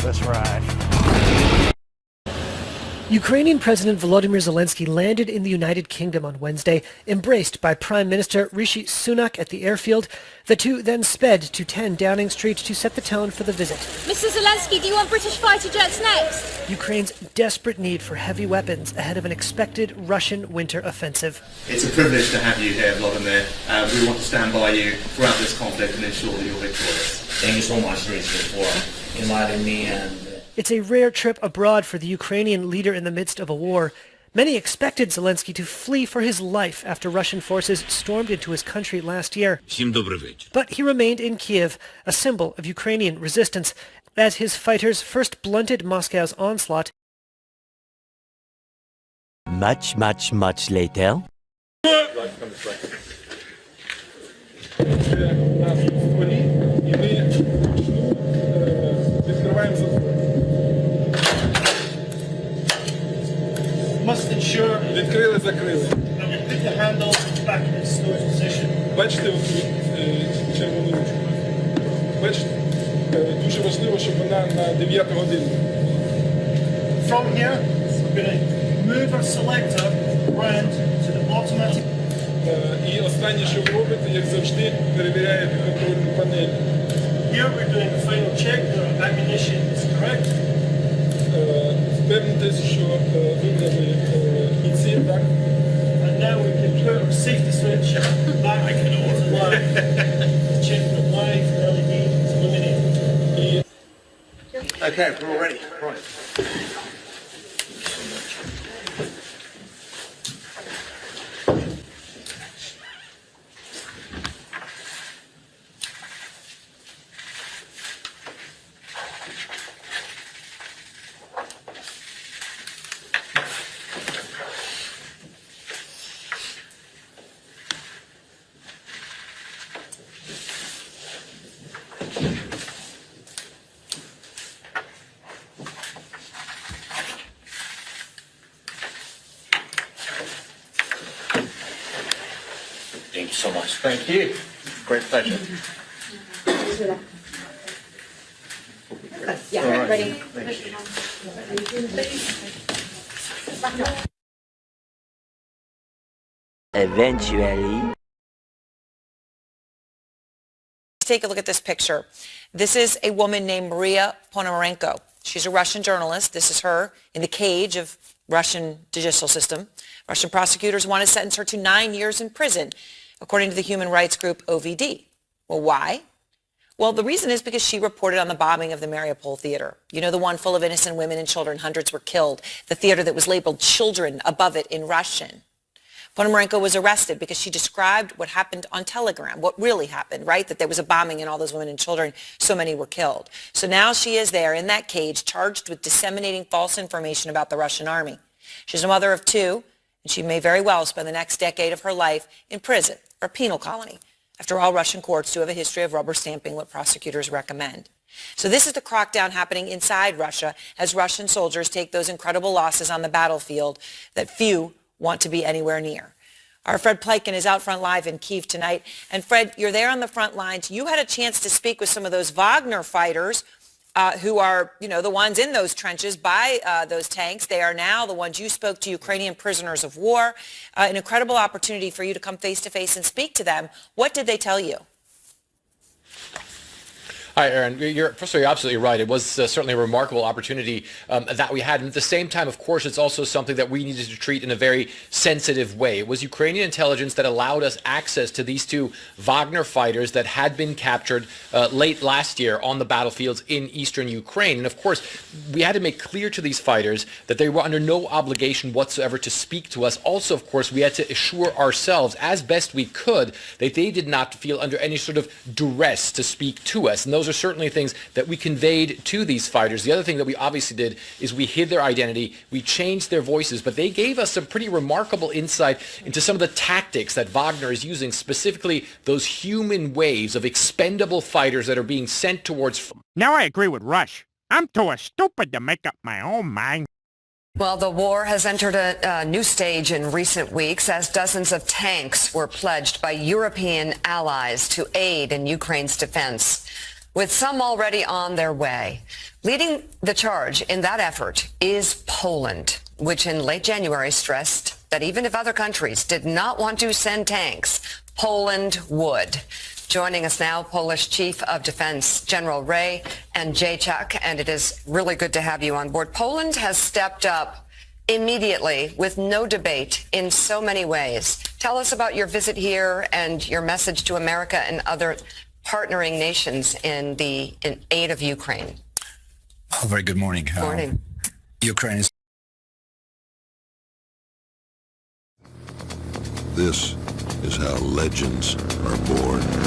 Let's ride. Ukrainian President Volodymyr Zelensky landed in the United Kingdom on Wednesday, embraced by Prime Minister Rishi Sunak at the airfield. The two then sped to 10 Downing Street to set the tone for the visit. Mr. Zelensky, do you want British fighter jets next? Ukraine's desperate need for heavy weapons ahead of an expected Russian winter offensive. It's a privilege to have you here, Vladimir. We want to stand by you throughout this conflict and ensure that you're victorious. Thank you so much, Rishi, for inviting me. It's a rare trip abroad for the Ukrainian leader in the midst of a war. Many expected Zelensky to flee for his life after Russian forces stormed into his country last year. But he remained in Kiev, a symbol of Ukrainian resistance, as his fighters first blunted Moscow's onslaught. Much later. Must ensure Відкрили, закрили. that we put the handle back in its storage position. Бачите червону ручку? Бачите? Дуже важливо, щоб вона на 9 годину. From here, we're going to move our selector around to the automatic. І останнє, що ви робите, як завжди, перевіряєте контрольну панель. Here we're doing the final check that our ammunition is correct. Впевнитесь, що вибрали бійці, так? And now we can put our safety switch back to live. Check the live LED is illuminated. Okay, we're all ready. Right. Thank you so much. Thank you. Great pleasure. Yeah, All right. ready. Eventually. Take a look at this picture. This is a woman named Maria Ponomarenko. She's a Russian journalist. This is her in the cage of Russian judicial system. Russian prosecutors want to sentence her to 9 years in prison, according to the human rights group OVD. Well, why? Well, the reason is because she reported on the bombing of the Mariupol theater. You know, the one full of innocent women and children. Hundreds were killed. The theater that was labeled children above it in Russian. Ponomarenko was arrested because she described what happened on Telegram, what really happened, right? That there was a bombing and all those women and children, so many were killed. So now she is there in that cage charged with disseminating false information about the Russian army. She's a mother of two, and she may very well spend the next decade of her life in prison or penal colony. After all, Russian courts do have a history of rubber stamping what prosecutors recommend. So this is the crackdown happening inside Russia as Russian soldiers take those incredible losses on the battlefield that few want to be anywhere near. Our Fred Pleiken is out front live in Kyiv tonight. And Fred, you're there on the front lines. You had a chance to speak with some of those Wagner fighters who are, you know, the ones in those trenches by those tanks. They are now the ones you spoke to, Ukrainian prisoners of war. An incredible opportunity for you to come face to face and speak to them. What did they tell you? Hi, Aaron. First of all, you're absolutely right. It was certainly a remarkable opportunity that we had. And at the same time, of course, it's also something that we needed to treat in a very sensitive way. It was Ukrainian intelligence that allowed us access to these two Wagner fighters that had been captured late last year on the battlefields in eastern Ukraine. And of course, we had to make clear to these fighters that they were under no obligation whatsoever to speak to us. Also, of course, we had to assure ourselves, as best we could, that they did not feel under any sort of duress to speak to us. And those are certainly things that we conveyed to these fighters. The other thing that we obviously did is we hid their identity, we changed their voices, but they gave us some pretty remarkable insight into some of the tactics that Wagner is using, specifically those human waves of expendable fighters that are being sent towards... Now I agree with Rush. I'm too stupid to make up my own mind. Well, the war has entered a new stage in recent weeks as dozens of tanks were pledged by European allies to aid in Ukraine's defense. with some already on their way. Leading the charge in that effort is Poland, which in late January stressed that even if other countries did not want to send tanks, Poland would. Joining us now, Polish Chief of Defense General Ray and Jacek, and it is really good to have you on board. Poland has stepped up immediately with no debate in so many ways. Tell us about your visit here and your message to America and other partnering nations in aid of Ukraine. Oh, very good morning. Morning. Ukraine is... This is how legends are born.